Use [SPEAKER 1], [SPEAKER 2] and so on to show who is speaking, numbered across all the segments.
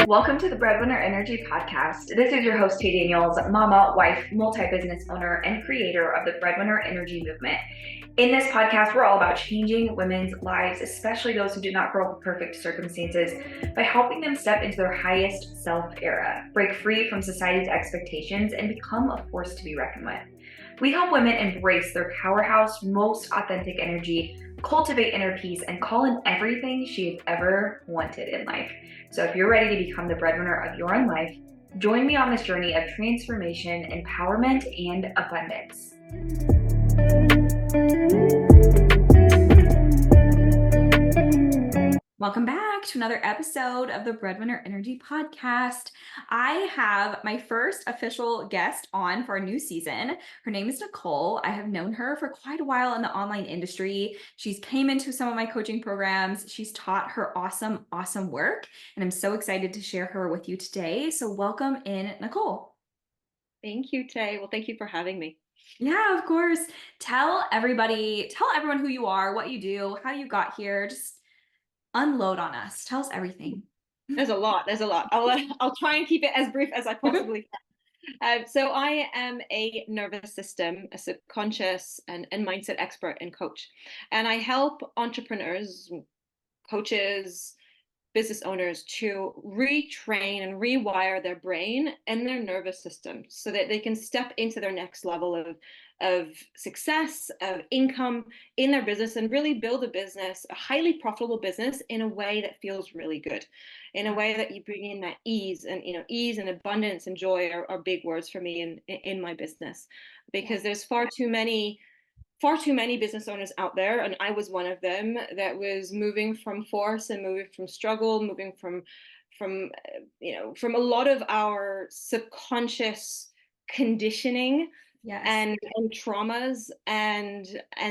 [SPEAKER 1] Welcome to the Breadwinner Energy Podcast. This is your host, Tay Daniels, mama, wife, multi-business owner, and creator of the Breadwinner Energy movement. In this podcast, we're all about changing women's lives, especially those who do not grow up with perfect circumstances, by helping them step into their highest self era, break free from society's expectations, and become a force to be reckoned with. We help women embrace their powerhouse, most authentic energy, cultivate inner peace, and call in everything she has ever wanted in life. So if you're ready to become the breadwinner of your own life, join me on this journey of transformation, empowerment, and abundance. Welcome back to another episode of the Breadwinner Energy Podcast. I have my first official guest on for a new season. Her name is Nicole. I have known her for quite a while in the online industry. She's came into some of my coaching programs. She's taught her awesome work, and I'm so excited to share her with you today. So welcome in, Nicole.
[SPEAKER 2] Thank you, Tay. Well, thank you for having me.
[SPEAKER 1] Yeah, of course. Tell everyone who you are, what you do, how you got here. Just unload on us. Tell us everything.
[SPEAKER 2] There's a lot. I'll try and keep it as brief as I possibly can. So I am a nervous system, a subconscious and mindset expert and coach. And I help entrepreneurs, coaches, business owners to retrain and rewire their brain and their nervous system so that they can step into their next level of success, of income in their business, and really build a business, a highly profitable business, in a way that feels really good, in a way that you bring in that ease. And ease and abundance and joy are big words for me in my business, because there's far too many business owners out there, and I was one of them, that was moving from force and moving from struggle, moving from a lot of our subconscious conditioning.
[SPEAKER 1] Yes.
[SPEAKER 2] And traumas, and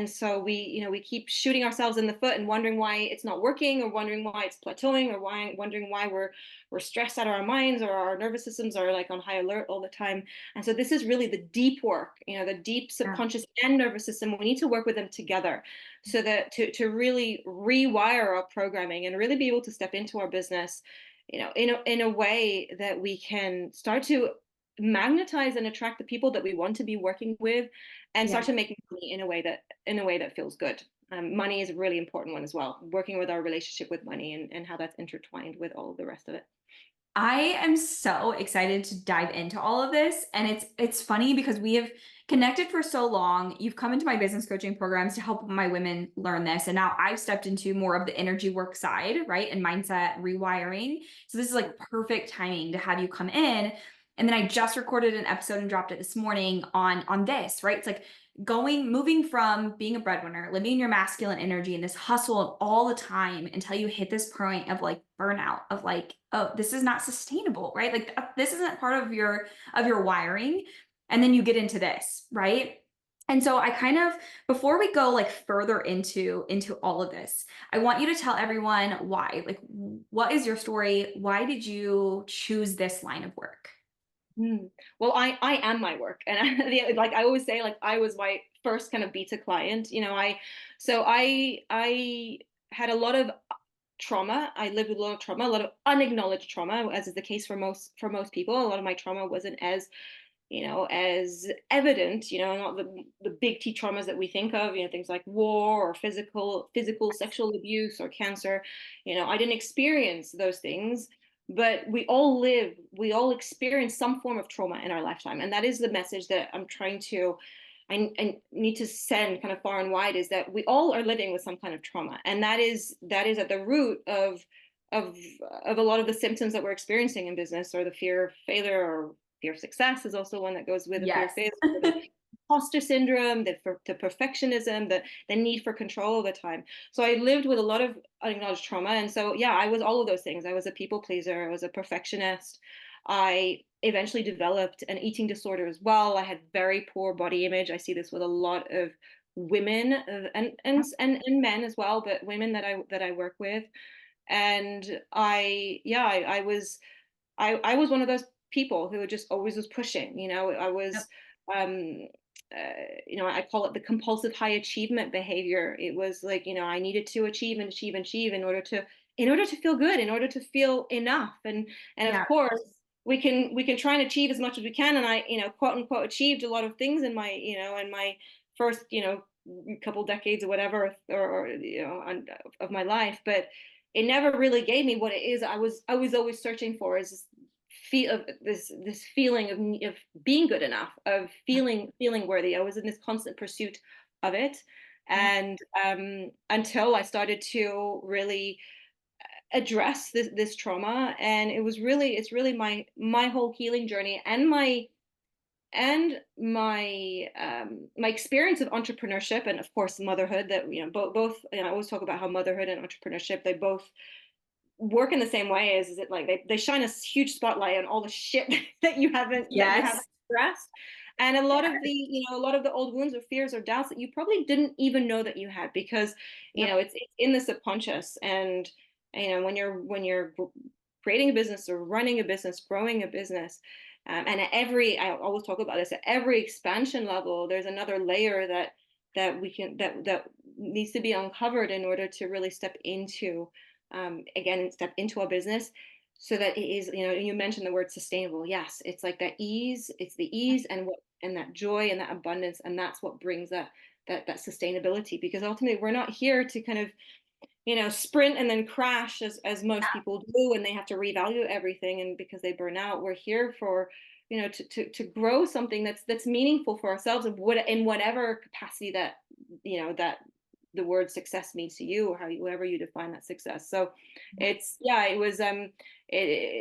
[SPEAKER 2] so we keep shooting ourselves in the foot and wondering why it's not working, or wondering why it's plateauing, or wondering why we're stressed out of our minds, or our nervous systems are like on high alert all the time. And so this is really the deep work, the deep subconscious and nervous system. We need to work with them together, so that to really rewire our programming and really be able to step into our business, in a way that we can start to magnetize and attract the people that we want to be working with, and start to make money in a way that feels good. Money is a really important one as well, working with our relationship with money, and how that's intertwined with all of the rest of it.
[SPEAKER 1] I am so excited to dive into all of this. And it's funny because we have connected for so long. You've come into my business coaching programs to help my women learn this. And now I've stepped into more of the energy work side, right? And mindset rewiring. So this is like perfect timing to have you come in. And then I just recorded an episode and dropped it this morning on this, right? It's like moving from being a breadwinner, living in your masculine energy and this hustle all the time, until you hit this point of like burnout, of like, oh, this is not sustainable, right? Like this isn't part of your wiring. And then you get into this, right? And so I kind of, before we go like further into all of this, I want you to tell everyone why. Like, what is your story? Why did you choose this line of work?
[SPEAKER 2] Well, I am my work, and like I always say, like I was my first kind of beta client. I had a lot of trauma. I lived with a lot of trauma, a lot of unacknowledged trauma, as is the case for most people. A lot of my trauma wasn't as as evident, not the big T traumas that we think of, things like war or physical sexual abuse or cancer. I didn't experience those things, but we all experience some form of trauma in our lifetime. And that is the message that I need to send kind of far and wide, is that we all are living with some kind of trauma. And that is at the root of a lot of the symptoms that we're experiencing in business, or the fear of failure, or fear of success is also one that goes with the fear of failure. The imposter syndrome, the perfectionism, the need for control all the time. So I lived with a lot of unacknowledged trauma. And so, yeah, I was all of those things. I was a people pleaser. I was a perfectionist. I eventually developed an eating disorder as well. I had very poor body image. I see this with a lot of women, and men as well, but women that I work with. And I was one of those people who just always was pushing. I was I call it the compulsive high achievement behavior. It was like, I needed to achieve and achieve and achieve in order to in order to feel good, in order to feel enough. And of
[SPEAKER 1] Yeah.
[SPEAKER 2] course, we can try and achieve as much as we can. And I, quote unquote, achieved a lot of things in my, in my first, couple decades or whatever, or of my life. But it never really gave me what it is I was always searching for, is this feeling of being good enough, of feeling worthy. I was in this constant pursuit of it.
[SPEAKER 1] Yeah.
[SPEAKER 2] And until I started to really address this trauma. And it's really my whole healing journey, and my experience of entrepreneurship, and of course motherhood, that both I always talk about how motherhood and entrepreneurship, they both work in the same way. Is it like they shine a huge spotlight on all the shit that you haven't
[SPEAKER 1] Yes.
[SPEAKER 2] addressed, and a lot
[SPEAKER 1] Yes.
[SPEAKER 2] of a lot of the old wounds or fears or doubts that you probably didn't even know that you had, because
[SPEAKER 1] Yep.
[SPEAKER 2] it's in the subconscious. And when you're creating a business or running a business, growing a business, and I always talk about this, at every expansion level there's another layer that needs to be uncovered in order to really step into, again, step into a business, so that it is, you mentioned the word sustainable. Yes, it's like that ease, it's the ease, and that joy and that abundance, and that's what brings that sustainability. Because ultimately we're not here to kind of, sprint and then crash, as most people do, and they have to revalue everything, and because they burn out. We're here for, to grow something that's meaningful for ourselves, in whatever capacity that the word success means to you, or however you define that success. So it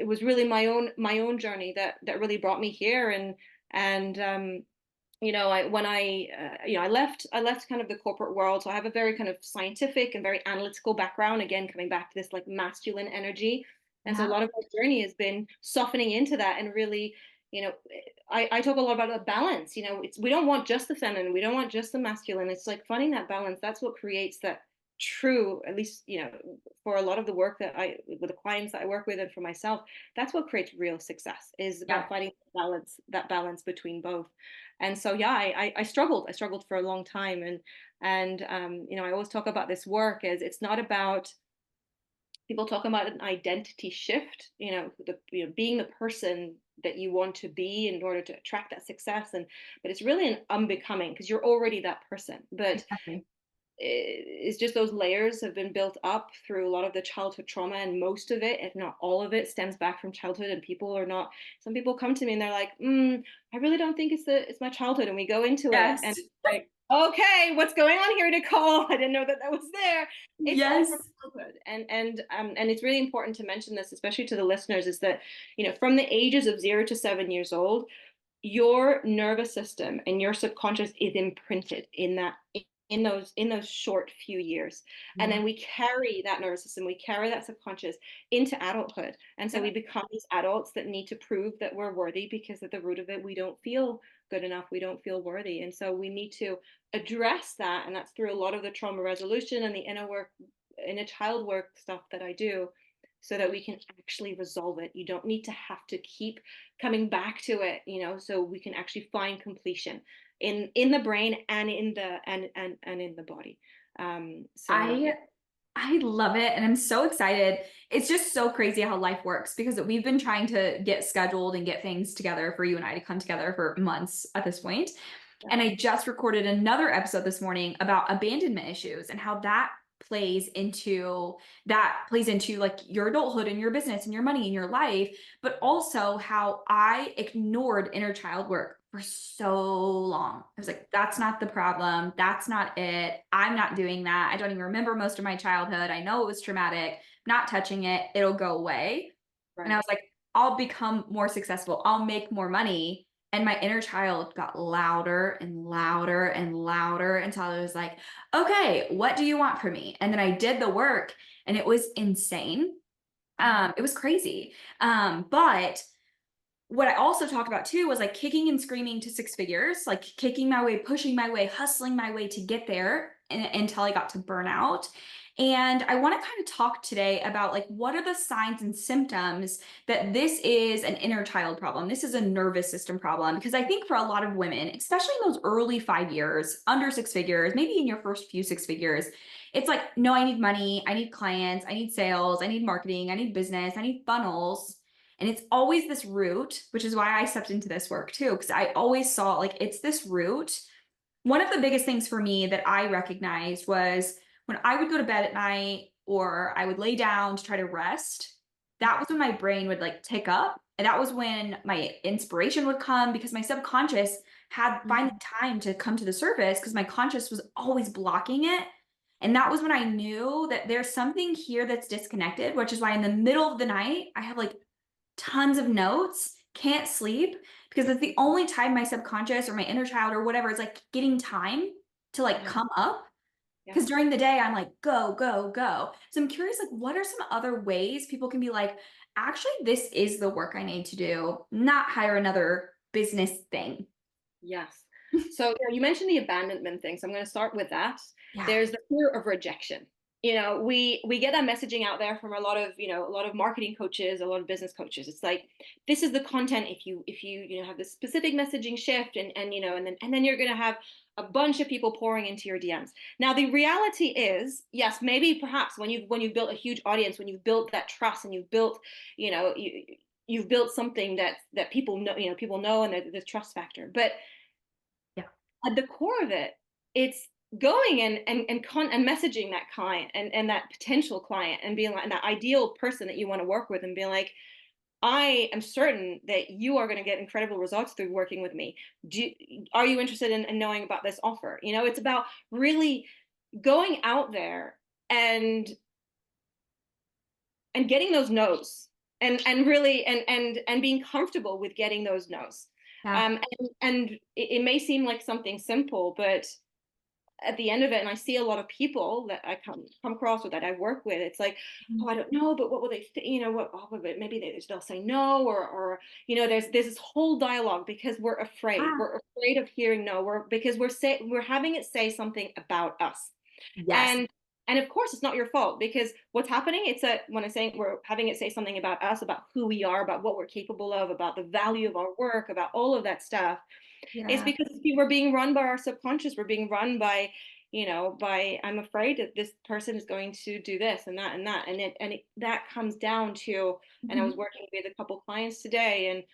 [SPEAKER 2] was really my own journey that really brought me here. And I left kind of the corporate world. So I have a very kind of scientific and very analytical background, again coming back to this like masculine energy. And so a
[SPEAKER 1] Yeah.
[SPEAKER 2] lot of my journey has been softening into that, and really, you know I talk a lot about a balance. We don't want just the feminine, we don't want just the masculine. It's like finding that balance. That's what creates that true, at least, for a lot of the work that I with the clients that I work with, and for myself, that's what creates real success, is
[SPEAKER 1] Yeah.
[SPEAKER 2] about finding that balance between both. And so yeah, I struggled for a long time. And I always talk about this work as, it's not about, people talk about an identity shift, being the person that you want to be in order to attract that success. But it's really an unbecoming, because you're already that person. But
[SPEAKER 1] Exactly.
[SPEAKER 2] it's just those layers have been built up through a lot of the childhood trauma, and most of it, if not all of it, stems back from childhood. And people are not some people come to me and they're like, I really don't think it's my childhood. And we go into it, and
[SPEAKER 1] Yes.
[SPEAKER 2] like, okay, what's going on here, Nicole? I didn't know that was there. It's all from
[SPEAKER 1] Yes.
[SPEAKER 2] childhood. And it's really important to mention this, especially to the listeners, is that, from the ages of 0 to 7 years old, your nervous system and your subconscious is imprinted in those short few years. And
[SPEAKER 1] Yeah.
[SPEAKER 2] then we carry that nervous system, we carry that subconscious into adulthood. And so we
[SPEAKER 1] Yep.
[SPEAKER 2] become these adults that need to prove that we're worthy, because at the root of it, we don't feel good enough, we don't feel worthy. And so we need to address that, and that's through a lot of the trauma resolution and the inner child work stuff that I do, so that we can actually resolve it. You don't need to have to keep coming back to it, so we can actually find completion in the brain, and in the body. So yeah.
[SPEAKER 1] I I love it and I'm so excited. It's just so crazy how life works because we've been trying to get scheduled and get things together for you and I to come together for months at this point. And I just recorded another episode this morning about abandonment issues and how that plays into like your adulthood and your business and your money and your life, but also how I ignored inner child work for so long. I was like, that's not the problem. That's not it. I'm not doing that. I don't even remember most of my childhood. I know it was traumatic. Not touching it. It'll go away. And I
[SPEAKER 2] Right.
[SPEAKER 1] was like, I'll become more successful. I'll make more money. And my inner child got louder and louder and louder until I was like, okay, what do you want from me? And then I did the work and it was insane. It was crazy. But what I also talked about too was like kicking and screaming to six figures, like kicking my way, pushing my way, hustling my way to get there until I got to burnout. And I want to kind of talk today about like what are the signs and symptoms that this is an inner child problem. This is a nervous system problem because I think for a lot of women, especially in those early 5 years, under six figures, maybe in your first few six figures, it's like, no, I need money, I need clients, I need sales, I need marketing, I need business, I need funnels. And it's always this route, which is why I stepped into this work too, because I always saw like it's this route. One of the biggest things for me that I recognized was when I would go to bed at night or I would lay down to try to rest, that was when my brain would like tick up. And that was when my inspiration would come because my subconscious had finally
[SPEAKER 2] Mhm.
[SPEAKER 1] time to come to the surface because my conscious was always blocking it. And that was when I knew that there's something here that's disconnected, which is why in the middle of the night, I have like tons of notes, can't sleep because it's the only time my subconscious or my inner child or whatever is like getting time to like
[SPEAKER 2] Yeah.
[SPEAKER 1] come up.
[SPEAKER 2] Yeah.
[SPEAKER 1] Because during the day, I'm like, go, go, go. So I'm curious, like, what are some other ways people can be like, actually, this is the work I need to do, not hire another business thing?
[SPEAKER 2] Yes. So, you mentioned the abandonment thing. So I'm going to start with that.
[SPEAKER 1] Yeah.
[SPEAKER 2] There's the fear of rejection. We get that messaging out there from a lot of, a lot of marketing coaches, a lot of business coaches. It's like, this is the content. If you have this specific messaging shift and then you're going to have a bunch of people pouring into your DMs. Now, the reality is, yes, maybe perhaps when you've built a huge audience, when you've built that trust and you've built, you've built something that people know, and the trust factor. But
[SPEAKER 1] Yeah.
[SPEAKER 2] at the core of it, it's going and messaging that client and that potential client and being like that ideal person that you want to work with and being like, I am certain that you are going to get incredible results through working with me. Are you interested in knowing about this offer? It's about really going out there and getting those no's and really and being comfortable with getting those no's.
[SPEAKER 1] Yeah.
[SPEAKER 2] And it may seem like something simple, but at the end of it, and I see a lot of people that I come across or that I work with, it's like, oh, I don't know, but what will they think? Maybe they'll say no, or there's this whole dialogue because we're afraid.
[SPEAKER 1] Ah,
[SPEAKER 2] We're afraid of hearing no. Because we're having it say something about us.
[SPEAKER 1] yes.
[SPEAKER 2] And of course it's not your fault, because what's happening, it's a when I'm saying we're having it say something about us, about who we are, about what we're capable of, about the value of our work, about all of that stuff, it's
[SPEAKER 1] Yeah.
[SPEAKER 2] because we're being run by our subconscious. We're being run by, I'm afraid that this person is going to do this and that and that. That comes down to, and I
[SPEAKER 1] Mhm.
[SPEAKER 2] was working with a couple clients today,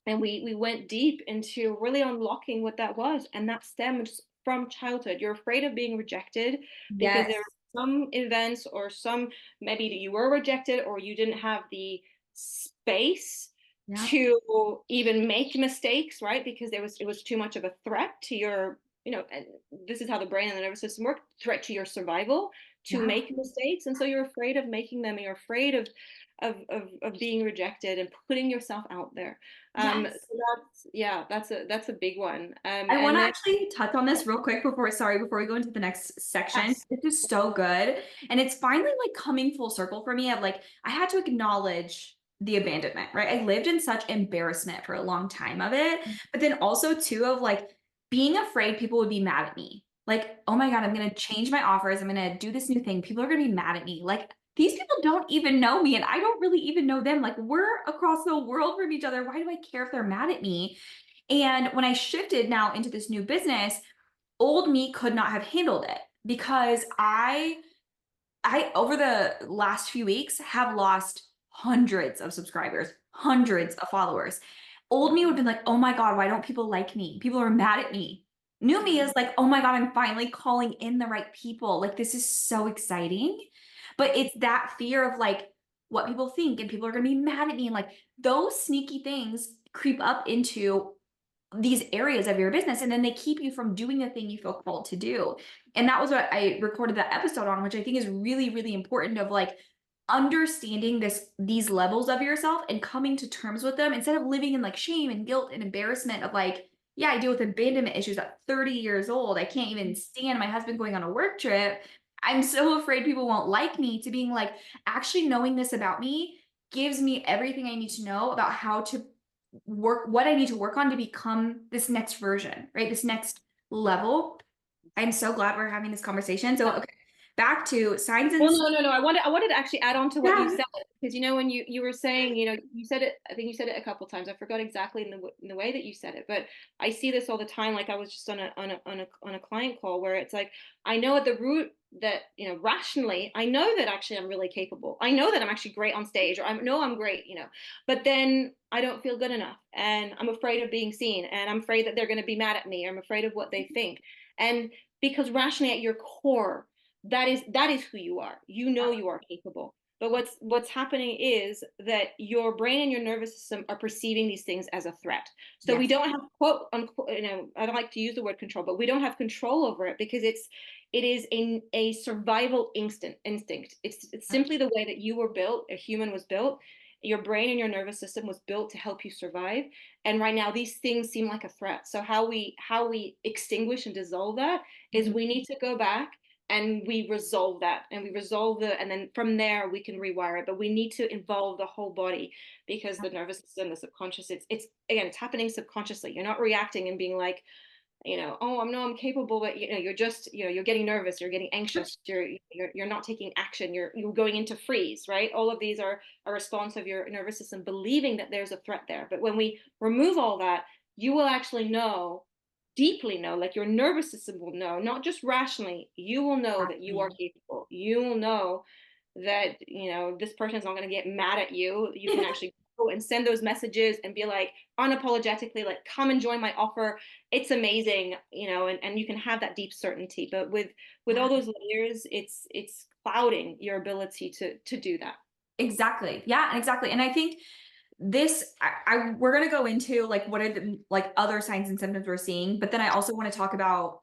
[SPEAKER 2] and we went deep into really unlocking what that was. And that stems from childhood. You're afraid of being rejected because
[SPEAKER 1] Yes.
[SPEAKER 2] there are some events or some, maybe that you were rejected or you didn't have the space
[SPEAKER 1] Yeah.
[SPEAKER 2] to even make mistakes, right? Because it was too much of a threat to your, and this is how the brain and the nervous system work, threat to your survival to
[SPEAKER 1] Yeah.
[SPEAKER 2] make mistakes. And so you're afraid of making them, and you're afraid of being rejected and putting yourself out there.
[SPEAKER 1] Yes.
[SPEAKER 2] So that's a big one.
[SPEAKER 1] I want
[SPEAKER 2] And
[SPEAKER 1] to
[SPEAKER 2] then
[SPEAKER 1] actually touch on this real quick before we go into the next section.
[SPEAKER 2] yes,
[SPEAKER 1] This is so good. And it's finally like coming full circle for me of like, I had to acknowledge the abandonment, right? I lived in such embarrassment for a long time of it, but then also too of like being afraid people would be mad at me. Like, oh my God, I'm going to change my offers. I'm going to do this new thing. People are going to be mad at me. Like, these people don't even know me and I don't really even know them. Like, we're across the world from each other. Why do I care if they're mad at me? And when I shifted now into this new business, old me could not have handled it because I over the last few weeks have lost hundreds of subscribers, hundreds of followers. Old me would have been like, "Oh my God, why don't people like me? People are mad at me." New me is like, "Oh my God, I'm finally calling in the right people. Like this is so exciting." But it's that fear of like what people think and people are going to be mad at me and like those sneaky things creep up into these areas of your business and then they keep you from doing the thing you feel called to do. And that was what I recorded that episode on, which I think is really really important of like understanding these levels of yourself and coming to terms with them instead of living in like shame and guilt and embarrassment of like, yeah, I deal with abandonment issues at 30 years old. I can't even stand my husband going on a work trip. I'm so afraid people won't like me, to being like, actually knowing this about me gives me everything I need to know about how to work, what I need to work on to become this next version, right? This next level. I'm so glad we're having this conversation. So, okay, back to signs and
[SPEAKER 2] Well, no. I wanted to actually add on to what you
[SPEAKER 1] yeah.
[SPEAKER 2] said, because when you were saying, you said it. I think you said it a couple times. I forgot exactly in the way that you said it, but I see this all the time. Like, I was just on a client call where it's like, I know at the root that, rationally, I know that actually I'm really capable. I know that I'm actually great on stage, or I know I'm great, but then I don't feel good enough, and I'm afraid of being seen, and I'm afraid that they're going to be mad at me, or I'm afraid of what they think, and because rationally at your core, that is who you are. You are capable. But what's happening is that your brain and your nervous system are perceiving these things as a threat. So we
[SPEAKER 1] Yes.
[SPEAKER 2] don't have, quote unquote, I don't like to use the word control, but we don't have control over it, because it is a survival instinct. It's simply the way that you were built, a human was built. Your brain and your nervous system was built to help you survive. And right now these things seem like a threat. So how we extinguish and dissolve that is,
[SPEAKER 1] Mhm.
[SPEAKER 2] we need to go back and we resolve that, and we resolve and then from there we can rewire it. But we need to involve the whole body, because the nervous system, the subconscious, it's again, it's happening subconsciously. You're not reacting and being like, oh, I'm capable, but you're just, you're getting nervous, you're getting anxious, you're not taking action, you're going into freeze, right? All of these are a response of your nervous system believing that there's a threat there. But when we remove all that, you will actually know, deeply know, like your nervous system will know, not just rationally, you will know that you are
[SPEAKER 1] Exactly.
[SPEAKER 2] capable. You will know that, this person is not going to get mad at you. You can actually go and send those messages and be like, unapologetically, like, come and join my offer. It's amazing, and you can have that deep certainty. But with
[SPEAKER 1] Yeah.
[SPEAKER 2] all those layers, it's clouding your ability to do that.
[SPEAKER 1] Exactly. Yeah, exactly. And I think this we're going to go into like what are the like other signs and symptoms we're seeing, but then I also want to talk about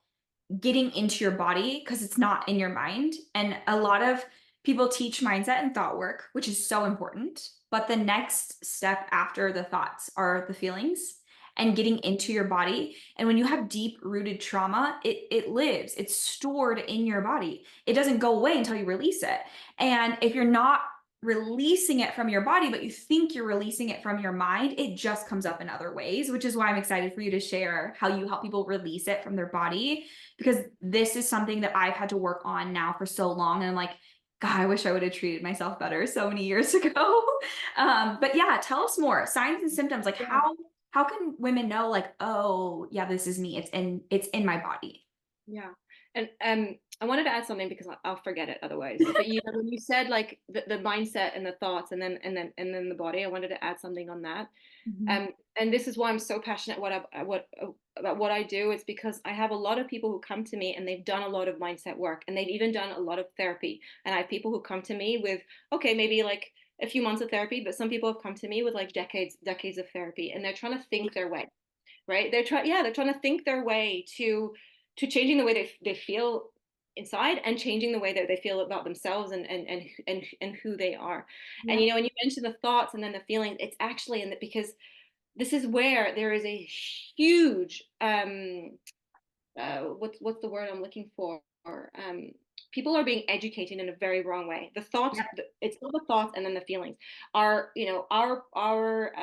[SPEAKER 1] getting into your body because it's not in your mind. And a lot of people teach mindset and thought work, which is so important. But the next step after the thoughts are the feelings and getting into your body. And when you have deep rooted trauma, it lives, it's stored in your body. It doesn't go away until you release it. And if you're not releasing it from your body, but you think you're releasing it from your mind, it just comes up in other ways, which is why I'm excited for you to share how you help people release it from their body, because this is something that I've had to work on now for so long. And I'm like, God, I wish I would have treated myself better so many years ago. But yeah, tell us more signs and symptoms. Like
[SPEAKER 2] Yeah.
[SPEAKER 1] how can women know, like, oh yeah, this is me. It's in my body.
[SPEAKER 2] Yeah. And I wanted to add something, because I'll forget it otherwise. But when you said like the mindset and the thoughts, and then the body, I wanted to add something on that.
[SPEAKER 1] Mhm.
[SPEAKER 2] And this is why I'm so passionate about what I do. It's because I have a lot of people who come to me and they've done a lot of mindset work, and they've even done a lot of therapy. And I have people who come to me with, okay, maybe like a few months of therapy, but some people have come to me with like decades of therapy, and they're trying to think their way, right? They're trying to think their way to changing the way they feel inside, and changing the way that they feel about themselves, and who they are. And
[SPEAKER 1] Yeah.
[SPEAKER 2] when you mention the thoughts and then the feelings, it's actually in that, because this is where there is a huge what's the word I'm looking for? People are being educated in a very wrong way. The thoughts,
[SPEAKER 1] Yeah.
[SPEAKER 2] it's not the thoughts and then the feelings. Are our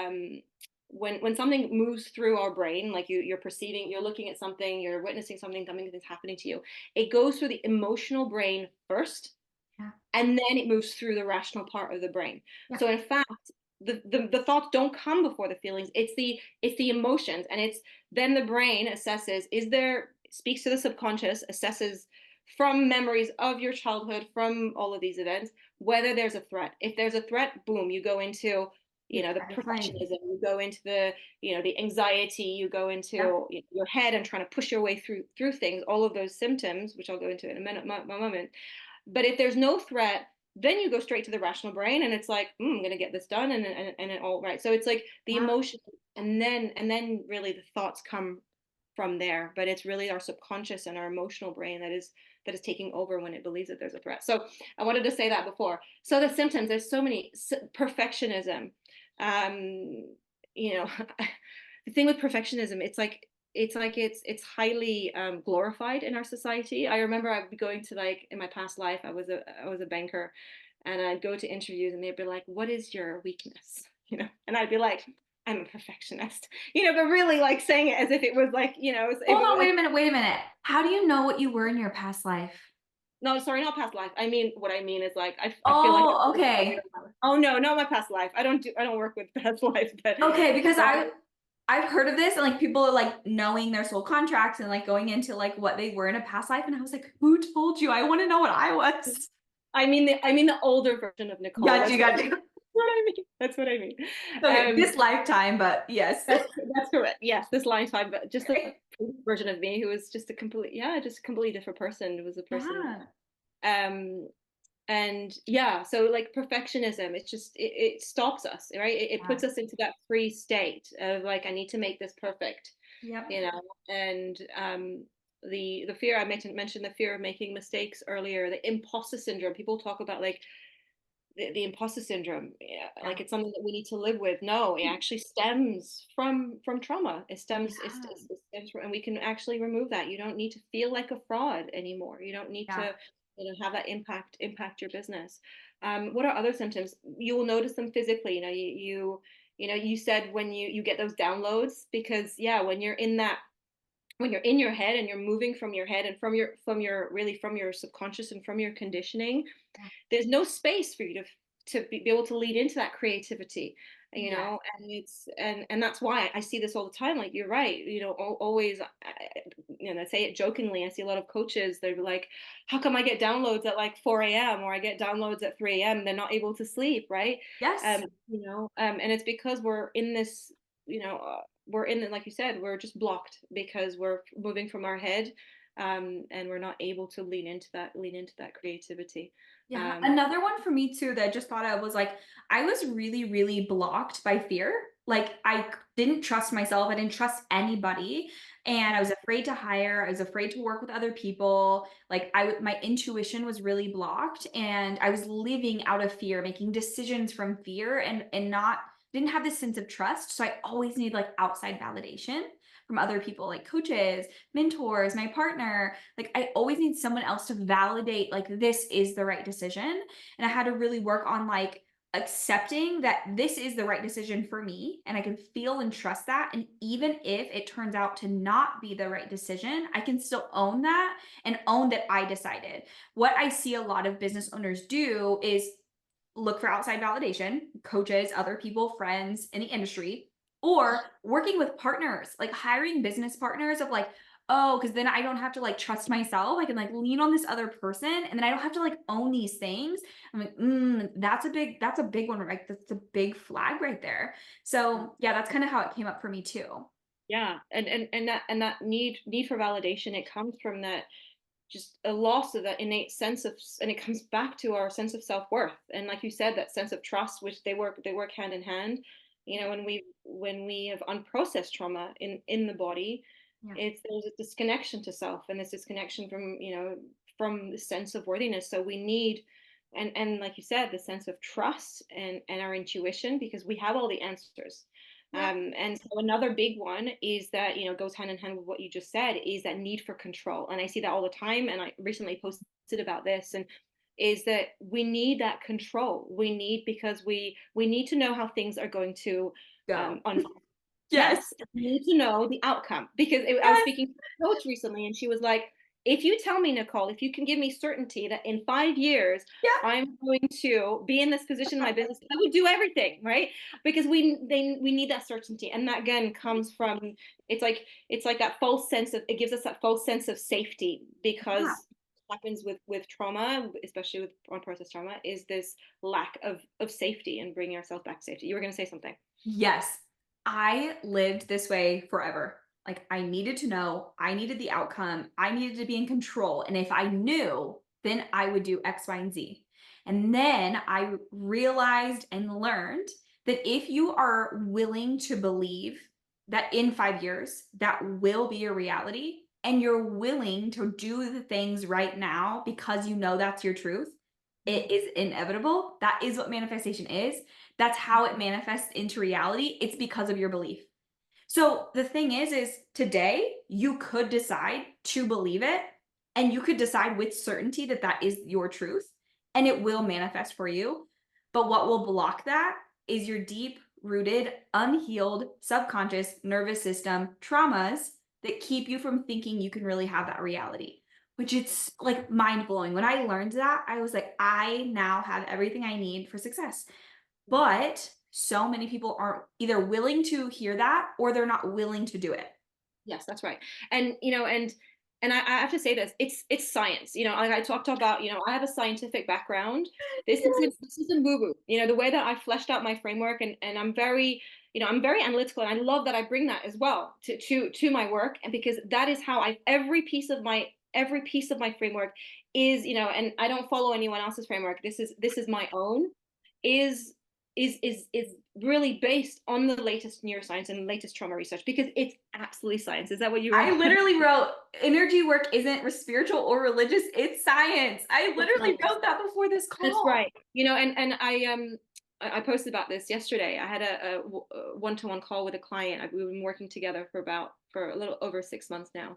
[SPEAKER 2] when something moves through our brain, like you're perceiving, you're looking at something, you're witnessing something that's happening to you, it goes through the emotional brain first,
[SPEAKER 1] Yeah.
[SPEAKER 2] and then it moves through the rational part of the brain.
[SPEAKER 1] Yeah.
[SPEAKER 2] So in fact, the thoughts don't come before the feelings. It's the emotions, and it's then the brain assesses, is there, speaks to the subconscious, assesses from memories of your childhood, from all of these events, whether there's a threat. If there's a threat, boom, you go into the
[SPEAKER 1] Fine.
[SPEAKER 2] perfectionism, you go into the anxiety, you go
[SPEAKER 1] Yeah.
[SPEAKER 2] into your head and trying to push your way through things, all of those symptoms, which I'll go into in a minute, my moment. But if there's no threat, then you go straight to the rational brain, and it's like, I'm going to get this done, and it all right. So it's like the
[SPEAKER 1] Yeah.
[SPEAKER 2] emotion, and then really the thoughts come from there. But it's really our subconscious and our emotional brain that is taking over when it believes that there's a threat. So I wanted to say that before. So the symptoms, there's so many. Perfectionism, you know the thing with perfectionism, it's highly glorified in our society. I remember I'd be going to, like, in my past life, I was a banker, and I'd go to interviews, and they'd be like, "What is your weakness?" And I'd be like, "I'm a perfectionist," but really, like, saying it as if it was like, if
[SPEAKER 1] Hold
[SPEAKER 2] it
[SPEAKER 1] on,
[SPEAKER 2] was
[SPEAKER 1] wait a minute, wait a minute. How do you know what you were in your past life?
[SPEAKER 2] No, sorry, not past life. I mean, what I mean is like I feel like
[SPEAKER 1] Oh, okay.
[SPEAKER 2] oh no, not my past life. I don't work with past life, but
[SPEAKER 1] Okay, because
[SPEAKER 2] um,
[SPEAKER 1] I've heard of this and like people are like knowing their soul contracts and like going into like what they were in a past life. And I was like, who told you? I want to know what I was.
[SPEAKER 2] I mean the older version of Nicole.
[SPEAKER 1] Got you,
[SPEAKER 2] That's what
[SPEAKER 1] got you.
[SPEAKER 2] what I mean. That's what I mean.
[SPEAKER 1] Okay,
[SPEAKER 2] Um,
[SPEAKER 1] this lifetime, but yes.
[SPEAKER 2] that's correct. Yes, this lifetime, but just the
[SPEAKER 1] Okay.
[SPEAKER 2] version of me who was just a complete, yeah, just a completely different person. It was a person.
[SPEAKER 1] Yeah.
[SPEAKER 2] Um, and yeah, so like perfectionism, it's just it stops us, right? It
[SPEAKER 1] Yeah.
[SPEAKER 2] puts us into that free state of like I need to make this perfect,
[SPEAKER 1] Yep.
[SPEAKER 2] you know. And the fear, I mentioned the fear of making mistakes earlier, the imposter syndrome. People talk about like the imposter syndrome, yeah,
[SPEAKER 1] Yeah.
[SPEAKER 2] like it's something that we need to live with. No, it actually stems from trauma.
[SPEAKER 1] Yeah.
[SPEAKER 2] It stems from, and we can actually remove that. You don't need to feel like a fraud anymore. You don't need
[SPEAKER 1] Yeah.
[SPEAKER 2] to, you know, have that impact your business. What are other symptoms? You will notice them physically. You know, you know, you said when you get those downloads, because yeah, when you're in that, when you're in your head and you're moving from your head and from your really from your subconscious and from your conditioning, there's no space for you to be able to lead into that creativity, you
[SPEAKER 1] Yes.
[SPEAKER 2] know. And it's and that's why I see this all the time. Like you're right, you know, always, you know, I say it jokingly, I see a lot of coaches, they're like, how come I get downloads at like 4 a.m. or I get downloads at 3 a.m. They're not able to sleep, right?
[SPEAKER 1] Yes.
[SPEAKER 2] You know, and it's because we're in this, you know, we're in the, like you said, we're just blocked because we're moving from our head, and we're not able to lean into that creativity.
[SPEAKER 1] Yeah.
[SPEAKER 2] um,
[SPEAKER 1] Another one for me too that I just thought of was like, I was really, really blocked by fear. Like, didn't trust myself. I didn't trust anybody. And I was afraid to hire. I was afraid to work with other people. Like, my intuition was really blocked. And I was living out of fear, making decisions from fear and not, didn't have this sense of trust. So I always need like outside validation from other people, like coaches, mentors, my partner. Like I always need someone else to validate like this is the right decision. And I had to really work on like accepting that this is the right decision for me and I can feel and trust that. And even if it turns out to not be the right decision, I can still own that and own that I decided. What I see a lot of business owners do is look for outside validation, coaches, other people, friends in the industry, or working with partners, like hiring business partners of like, oh, because then I don't have to like trust myself. I can like lean on this other person and then I don't have to like own these things. I'm like, that's a big one, right? That's a big flag right there. So yeah, that's kind of how it came up for me too.
[SPEAKER 2] yeah, and that need for validation, it comes from that, just a loss of that innate sense of, and it comes back to our sense of self-worth, and like you said, that sense of trust, which they work hand in hand. You know, when we have unprocessed trauma in the body,
[SPEAKER 1] Yeah.
[SPEAKER 2] it's, there's a disconnection to self, and this disconnection from, you know, from the sense of worthiness. So we need, and like you said, the sense of trust and our intuition, because we have all the answers.
[SPEAKER 1] Yeah.
[SPEAKER 2] And so another big one is that, you know, goes hand in hand with what you just said, is that need for control. And I see that all the time. And I recently posted about this, and is that we need that control. We need, because we need to know how things are going to
[SPEAKER 1] Go.
[SPEAKER 2] unfold.
[SPEAKER 1] Yes.
[SPEAKER 2] Yes, we need to know the outcome, because I was
[SPEAKER 1] Yes.
[SPEAKER 2] speaking to a coach recently, and she was like, if you tell me, Nicole, if you can give me certainty that in 5 years
[SPEAKER 1] Yeah.
[SPEAKER 2] I'm going to be in this position in my business, I would do everything, right? Because we need that certainty, and that again comes from, it's like that false sense of, it gives us that false sense of safety,
[SPEAKER 1] Yeah.
[SPEAKER 2] because what happens with trauma, especially with unprocessed trauma, is this lack of safety and bringing ourselves back to safety. You were going to say something.
[SPEAKER 1] Yes. I lived this way forever. Like I needed to know, I needed the outcome, I needed to be in control. And if I knew, then I would do X, Y, and Z. And then I realized and learned that if you are willing to believe that in 5 years, that will be a reality, and you're willing to do the things right now because you know that's your truth, it is inevitable. That is what manifestation is. That's how it manifests into reality. It's because of your belief. So the thing is today you could decide to believe it and you could decide with certainty that that is your truth and it will manifest for you. But what will block that is your deep rooted, unhealed subconscious nervous system traumas that keep you from thinking you can really have that reality. which it's like mind blowing. When I learned that, I was like, I now have everything I need for success. But so many people aren't either willing to hear that or they're not willing to do it.
[SPEAKER 2] Yes, that's right. And I have to say this, it's science. Like I talked about, I have a scientific background.
[SPEAKER 1] Yes.
[SPEAKER 2] This isn't woo-woo. The way that I fleshed out my framework, and I'm very analytical, and I love that I bring that as well to my work. And because that is how every piece of my framework is, and I don't follow anyone else's framework. This is my own, is is really based on the latest neuroscience and latest trauma research, because it's absolutely science. Is that what you
[SPEAKER 1] I
[SPEAKER 2] wrote?
[SPEAKER 1] literally wrote energy work isn't spiritual or religious, it's science. I
[SPEAKER 2] It's
[SPEAKER 1] literally
[SPEAKER 2] science.
[SPEAKER 1] wrote that before this
[SPEAKER 2] That's
[SPEAKER 1] call.
[SPEAKER 2] right. And I posted about this yesterday. I had a one-to-one call with a client. We've been working together for a little over 6 months now,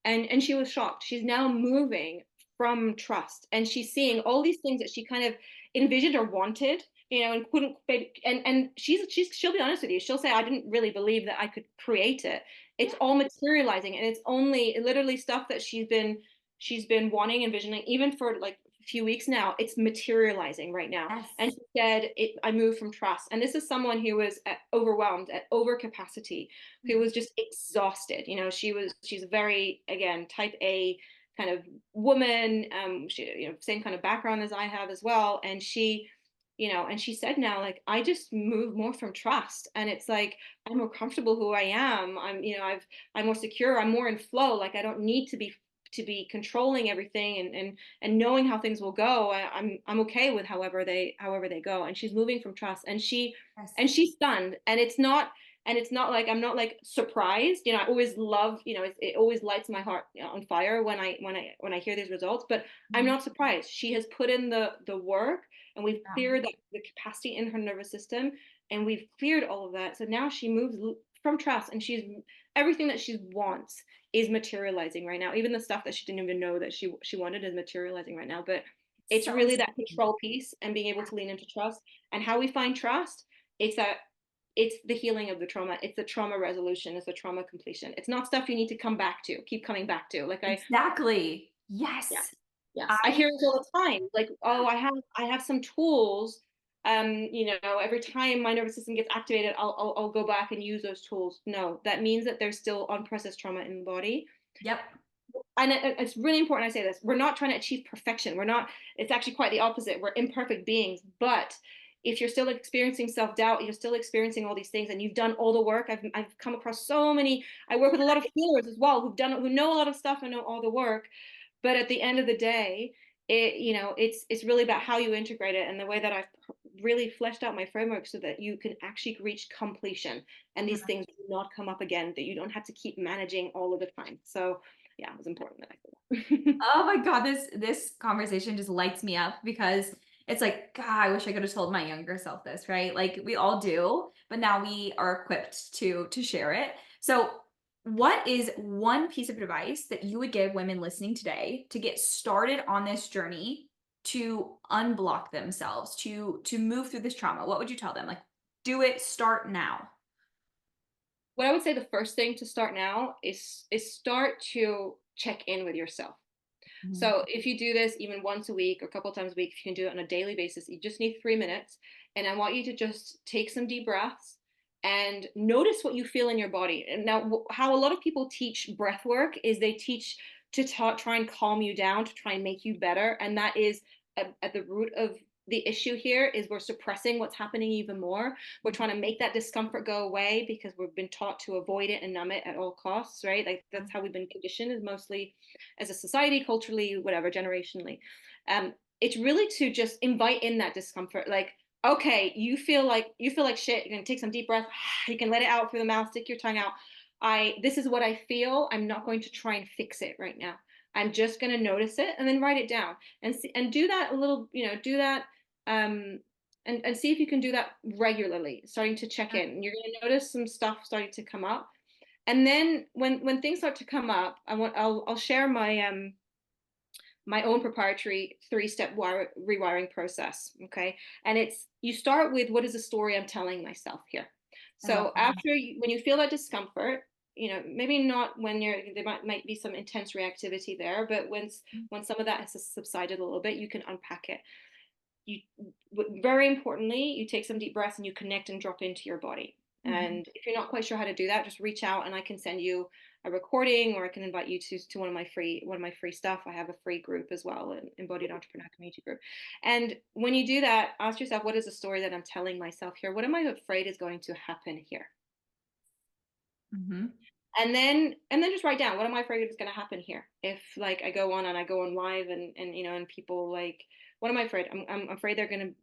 [SPEAKER 2] and she was shocked. She's now moving from trust, and she's seeing all these things that she kind of envisioned or wanted, and couldn't. And she'll be honest with you. She'll say, I didn't really believe that I could create it. It's
[SPEAKER 1] Yeah.
[SPEAKER 2] all materializing, and it's only literally stuff that she's been wanting, envisioning, even for like a few weeks now. It's materializing right now. And
[SPEAKER 1] Yes.
[SPEAKER 2] she said, I moved from trust. And this is someone who was overwhelmed, at overcapacity, who was just exhausted. She's a very, again, type A kind of woman. She, same kind of background as I have as well. And she said now, like, I just move more from trust. And it's like, I'm more comfortable who I am. I'm more secure. I'm more in flow. Like, I don't need to be controlling everything, and knowing how things will go. I'm okay with however they go. And she's moving from trust,
[SPEAKER 1] Yes.
[SPEAKER 2] and she's stunned. And it's not like, I'm not like surprised. I always love, it always lights my heart, on fire when I hear these results. But I'm
[SPEAKER 1] Mhm.
[SPEAKER 2] not surprised. She has put in the work, and we've
[SPEAKER 1] Yeah.
[SPEAKER 2] cleared the capacity in her nervous system, and we've cleared all of that. So now she moves from trust, and she's everything that she wants is materializing right now. Even the stuff that she didn't even know that she wanted is materializing right now. But
[SPEAKER 1] It's
[SPEAKER 2] it's
[SPEAKER 1] so
[SPEAKER 2] really that
[SPEAKER 1] exciting.
[SPEAKER 2] control piece, and being able to lean into trust. And how we find trust, it's that it's the healing of the trauma. It's the trauma resolution. It's the trauma completion. It's not stuff you need to come back to, keep coming back to. Like
[SPEAKER 1] Exactly.
[SPEAKER 2] yeah,
[SPEAKER 1] Yes.
[SPEAKER 2] yes, I
[SPEAKER 1] I
[SPEAKER 2] hear it all the time. Like, oh, I have some tools. Every time my nervous system gets activated, I'll go back and use those tools. No, that means that there's still unprocessed trauma in the body.
[SPEAKER 1] Yep.
[SPEAKER 2] And it's really important I say this. We're not trying to achieve perfection. We're not. It's actually quite the opposite. We're imperfect beings. But if you're still experiencing self-doubt, you're still experiencing all these things, and you've done all the work. I've come across so many. I work with a lot of healers as well, who know a lot of stuff and know all the work. But at the end of the day, it's really about how you integrate it, and the way that I've really fleshed out my framework, so that you can actually reach completion, and these things do not come up again, that you don't have to keep managing all of the time. So yeah, it was important that I said that.
[SPEAKER 1] Oh my God, this conversation just lights me up because it's like, God, I wish I could have told my younger self this, right? Like we all do, but now we are equipped to share it. So, what is one piece of advice that you would give women listening today to get started on this journey to unblock themselves, to move through this trauma? What would you tell them? Like, do it, start now.
[SPEAKER 2] What I would say, the first thing to start now is start to check in with yourself.
[SPEAKER 1] Mhm.
[SPEAKER 2] So if you do this even once a week or a couple of times a week, if you can do it on a daily basis, you just need 3 minutes. And I want you to just take some deep breaths and notice what you feel in your body. And now, how a lot of people teach breath work is they teach to try and calm you down, to try and make you better. And that is at the root of the issue here, is we're suppressing what's happening even more. We're trying to make that discomfort go away because we've been taught to avoid it and numb it at all costs, right? Like that's how we've been conditioned, is mostly as a society, culturally, whatever, generationally. It's really to just invite in that discomfort. Like, okay, you feel like shit. You're gonna take some deep breath. You can let it out through the mouth. Stick your tongue out. This is what I feel. I'm not going to try and fix it right now. I'm just going to notice it and then write it down, and do that a little. Do that. Um, and see if you can do that regularly. Starting to check in. You're going to notice some stuff starting to come up. And then when things start to come up, I'll share my own proprietary 3-step rewiring process. Okay, and it's, you start with, what is the story I'm telling myself here?
[SPEAKER 1] I love
[SPEAKER 2] So
[SPEAKER 1] that.
[SPEAKER 2] when you feel that discomfort, maybe not when there might be some intense reactivity there, but when some of that has subsided a little bit, you can unpack it. You Very importantly, you take some deep breaths and you connect and drop into your body.
[SPEAKER 1] Mm-hmm.
[SPEAKER 2] And if you're not quite sure how to do that, just reach out and I can send you a recording, or I can invite you to one of my free stuff. I have a free group as well, an embodied entrepreneur community group. And when you do that, ask yourself, what is the story that I'm telling myself here? What am I afraid is going to happen here?
[SPEAKER 1] Mm-hmm.
[SPEAKER 2] And then just write down, what am I afraid is going to happen here if like I go on live, and people like, what am I afraid? I'm afraid I'm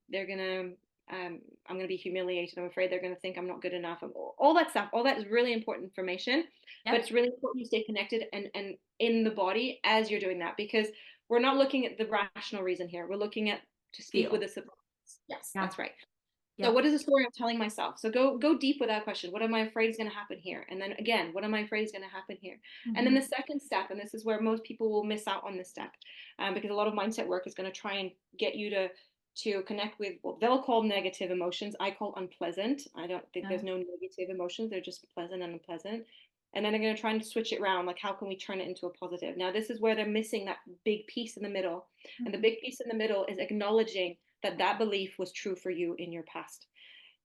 [SPEAKER 2] gonna be humiliated. I'm afraid they're gonna think I'm not good enough. All that stuff, all that is really important information, but
[SPEAKER 1] Yep.
[SPEAKER 2] it's really important you stay connected and in the body as you're doing that, because we're not looking at the rational reason here, we're looking at to speak with
[SPEAKER 1] Feel.
[SPEAKER 2] the subconscious. Yes,
[SPEAKER 1] Yeah.
[SPEAKER 2] that's right. So
[SPEAKER 1] Yep.
[SPEAKER 2] what is the story I'm telling myself? So go deep with that question. What am I afraid is going to happen here? And then again, what am I afraid is going to happen here? And then
[SPEAKER 1] Mm-hmm.
[SPEAKER 2] the second step, and this is where most people will miss out on this step, because a lot of mindset work is going to try and get you to connect with what they'll call negative emotions. I call unpleasant. I don't think
[SPEAKER 1] Yeah.
[SPEAKER 2] there's no negative emotions. They're just pleasant and unpleasant. And then they're going to try and switch it around. Like, how can we turn it into a positive? Now, this is where they're missing that big piece in the middle. And the
[SPEAKER 1] Mm-hmm.
[SPEAKER 2] big piece in the middle is acknowledging that that belief was true for you in your past.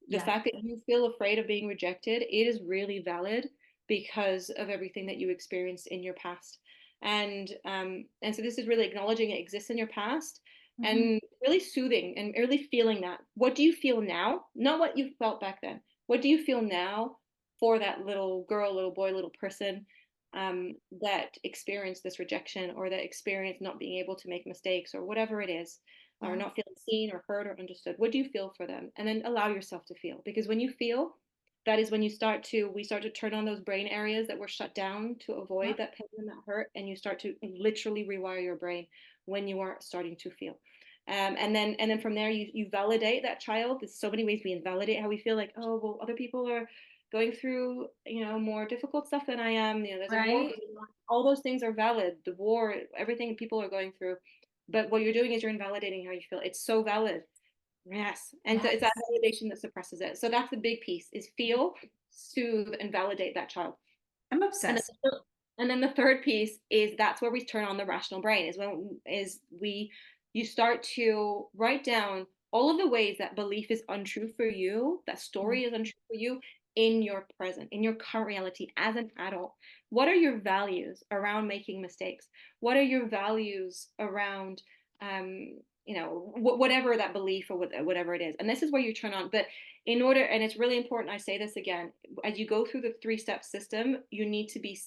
[SPEAKER 2] The
[SPEAKER 1] Yeah.
[SPEAKER 2] fact that you feel afraid of being rejected, it is really valid because of everything that you experienced in your past. And so this is really acknowledging it exists in your past,
[SPEAKER 1] Mm-hmm.
[SPEAKER 2] and really soothing and really feeling that. What do you feel now? Not what you felt back then. What do you feel now for that little girl, little boy, little person, that experienced this rejection, or that experienced not being able to make mistakes, or whatever it is, or
[SPEAKER 1] Yeah.
[SPEAKER 2] not feeling seen or heard or understood? What do you feel for them? And then allow yourself to feel, because when you feel, that is when we start to turn on those brain areas that were shut down to
[SPEAKER 1] Yeah.
[SPEAKER 2] avoid that pain and that hurt, and you start to literally rewire your brain when you are starting to feel. And then from there, you validate that child. There's so many ways we invalidate how we feel. Like, oh well, other people are going through more difficult stuff than I am. There's a war
[SPEAKER 1] Right.
[SPEAKER 2] going on. All those things are valid. The war, everything people are going through. But what you're doing is you're invalidating how you feel. It's so valid. Yes. And so it's that
[SPEAKER 1] Yes.
[SPEAKER 2] validation that suppresses it. So that's the big piece, is feel, soothe, and validate that child.
[SPEAKER 1] I'm
[SPEAKER 2] And
[SPEAKER 1] obsessed.
[SPEAKER 2] then the third piece is, that's where we turn on the rational brain, is we you start to write down all of the ways that belief is untrue for you, that
[SPEAKER 1] Yeah.
[SPEAKER 2] story is untrue for you in your present, in your current reality as an adult. What are your values around making mistakes? What are your values around whatever that belief, or whatever it is? And this is where you turn on. But in order, and it's really important, I say this again, as you go through the three-step system, you need to be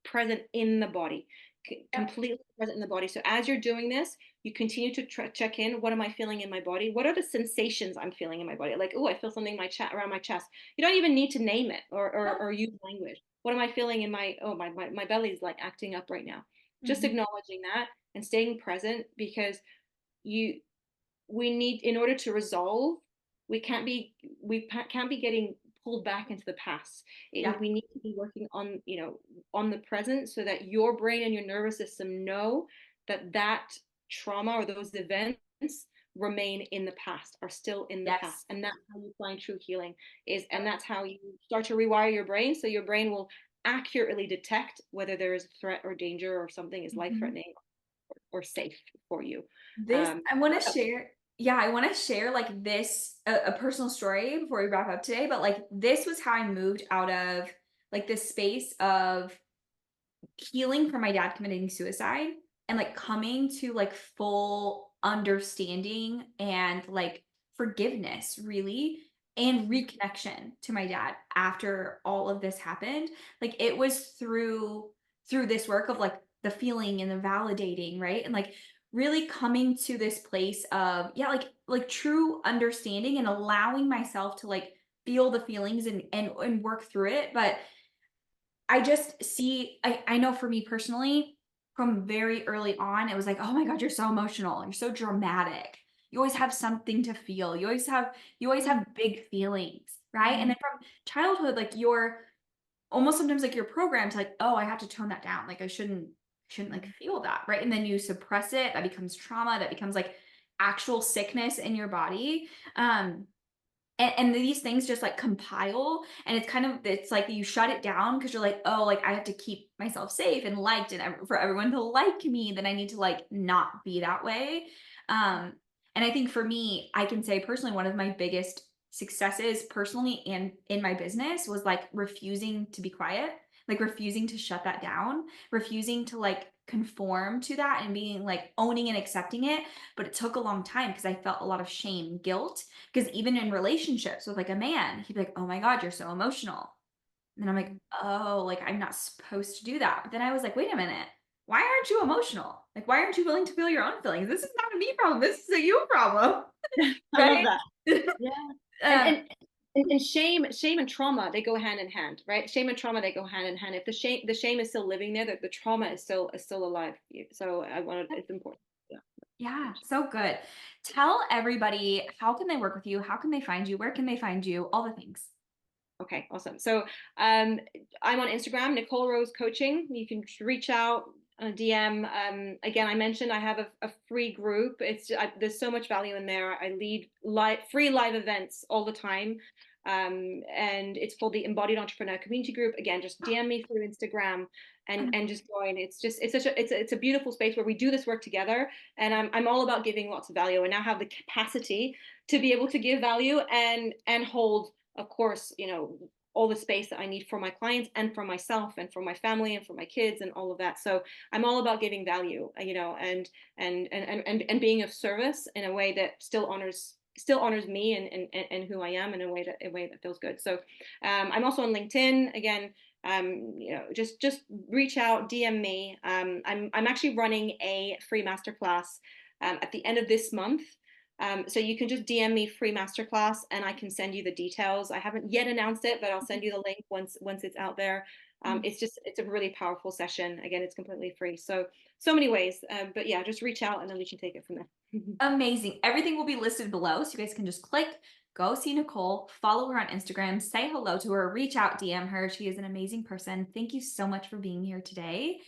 [SPEAKER 2] present in the body,
[SPEAKER 1] Yep.
[SPEAKER 2] completely present in the body. So as you're doing this, you continue to check in. What am I feeling in my body? What are the sensations I'm feeling in my body? Like, oh, I feel something in my chest, around my chest. You don't even need to name it,
[SPEAKER 1] Yep.
[SPEAKER 2] or use language. What am I feeling in my belly is like acting up right now. Just
[SPEAKER 1] Mm-hmm.
[SPEAKER 2] acknowledging that and staying present, because you we need, in order to resolve, we can't be getting pulled back into the past.
[SPEAKER 1] Yeah.
[SPEAKER 2] We need to be working on the present, so that your brain and your nervous system know that trauma or those events remain in the past, are still in the past.
[SPEAKER 1] Yes.
[SPEAKER 2] And that's how you find true healing, and that's how you start to rewire your brain, so your brain will accurately detect whether there is a threat or danger, or something is life
[SPEAKER 1] Mm-hmm.
[SPEAKER 2] threatening or safe for you.
[SPEAKER 1] This,
[SPEAKER 2] um,
[SPEAKER 1] I want to share. Yeah, I want to share like this a personal story before we wrap up today. But like this was how I moved out of like this space of healing from my dad committing suicide and like coming to like full understanding and like forgiveness, really, and reconnection to my dad after all of this happened. Like it was through this work of like the feeling and the validating, right? And like really coming to this place of yeah, like true understanding and allowing myself to like feel the feelings and work through it. But I just see, I know for me personally, from very early on, it was like, oh my God, you're so emotional. You're so dramatic. You always have something to feel. You always have big feelings, right? And then from childhood, like you're almost sometimes like you're programmed to like, oh, I have to tone that down. Like I shouldn't like feel that, right? And then you suppress it. That becomes trauma. That becomes like actual sickness in your body. Um, And these things just like compile, and it's like you shut it down because you're like, oh, like I have to keep myself safe and liked, and for everyone to like me, then I need to like not be that way. um and I think for me, I can say personally, one of my biggest successes personally and in my business was like refusing to be quiet, like refusing to shut that down, refusing to like conform to that, and being like owning and accepting it. But it took a long time because I felt a lot of shame, guilt, because even in relationships with like a man, he'd be like, "Oh my God, you're so emotional." And then I'm like, "Oh, like I'm not supposed to do that." But then I was like, "Wait a minute. Why aren't you emotional? Like, why aren't you willing to feel your own feelings? This is not a me problem. This is a you problem."
[SPEAKER 2] I love
[SPEAKER 1] Right?
[SPEAKER 2] that. Yeah. And
[SPEAKER 1] um,
[SPEAKER 2] and shame and trauma, they go hand in hand, right? Shame and trauma, they go hand in hand. If the shame is still living there, the trauma is still alive. So I wanted it's important. Yeah.
[SPEAKER 1] yeah, so good. Tell everybody, how can they work with you? How can they find you? Where can they find you? All the things.
[SPEAKER 2] Okay, awesome. So um, I'm on Instagram, Nicole Rose Coaching. You can reach out, DM. Again, I mentioned I have a free group. There's so much value in there. I lead free live events all the time. And it's called the Embodied Entrepreneur Community Group. Again, just DM me through Instagram and just join. It's a beautiful space where we do this work together. And I'm all about giving lots of value. And now have the capacity to be able to give value and hold, of course, all the space that I need for my clients and for myself and for my family and for my kids and all of that. So I'm all about giving value, and being of service in a way that still honors me and who I am in a way that feels good. So I'm also on LinkedIn again. Just reach out, DM me. I'm actually running a free masterclass at the end of this month. So you can just DM me free masterclass and I can send you the details. I haven't yet announced it, but I'll send you the link once it's out there. It's a really powerful session. Again, it's completely free. So many ways. But yeah, just reach out and then we can take it from there.
[SPEAKER 1] Amazing. Everything will be listed below, so you guys can just click, go see Nicole, follow her on Instagram, say hello to her, reach out, DM her. She is an amazing person. Thank you so much for being here today.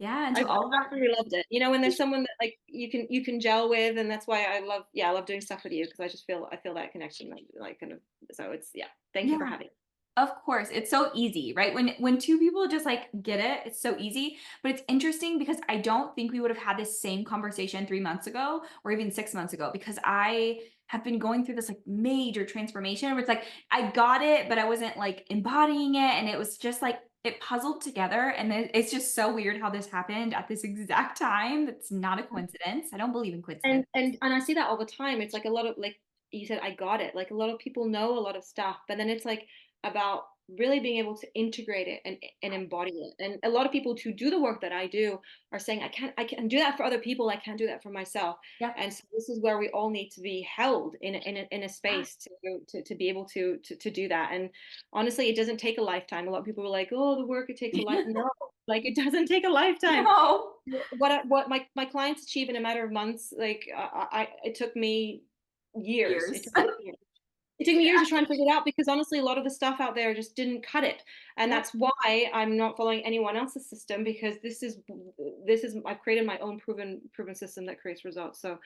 [SPEAKER 1] Yeah, and to
[SPEAKER 2] I've
[SPEAKER 1] all of our
[SPEAKER 2] absolutely loved it. When there's someone that like you can gel with, and that's why I love doing stuff with you because I feel that connection, like kind of. So it's yeah. Thank you for
[SPEAKER 1] yeah,
[SPEAKER 2] having me.
[SPEAKER 1] of course, it's so easy, right? When two people just like get it, it's so easy. But it's interesting because I don't think we would have had this same conversation 3 months ago or even 6 months ago, because I have been going through this like major transformation where it's like I got it, but I wasn't like embodying it, and it was just like it puzzled together. And it's just so weird how this happened at this exact time. That's not a coincidence. I don't believe in
[SPEAKER 2] and
[SPEAKER 1] coincidence.
[SPEAKER 2] and and I see that all the time. It's like a lot of, like you said, I got it. Like a lot of people know a lot of stuff, but then it's like about really being able to integrate it and embody it. And a lot of people who do the work that I do are saying, I can do that for other people. I can't do that for myself.
[SPEAKER 1] Yep.
[SPEAKER 2] And so this is where we all need to be held in a
[SPEAKER 1] Yeah.
[SPEAKER 2] space to be able to do that. And honestly, it doesn't take a lifetime. A lot of people are like, oh, the work, it takes a life. No, like it doesn't take a lifetime.
[SPEAKER 1] No.
[SPEAKER 2] What my clients achieve in a matter of months, like it took me years. It
[SPEAKER 1] Years.
[SPEAKER 2] took me years. It took me years to try and figure it out because honestly, a lot of the stuff out there just didn't cut it, and
[SPEAKER 1] Yep.
[SPEAKER 2] that's why I'm not following anyone else's system because this is I've created my own proven system that creates results. So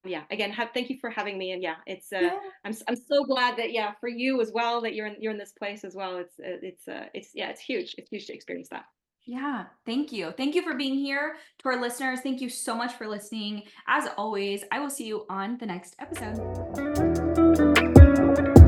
[SPEAKER 2] yeah, again, thank you for having me, and yeah,
[SPEAKER 1] Yeah.
[SPEAKER 2] I'm so glad that yeah for you as well that you're in this place as well. It's huge. It's huge to experience that.
[SPEAKER 1] Yeah, thank you. Thank you for being here. To our listeners, thank you so much for listening. As always, I will see you on the next episode.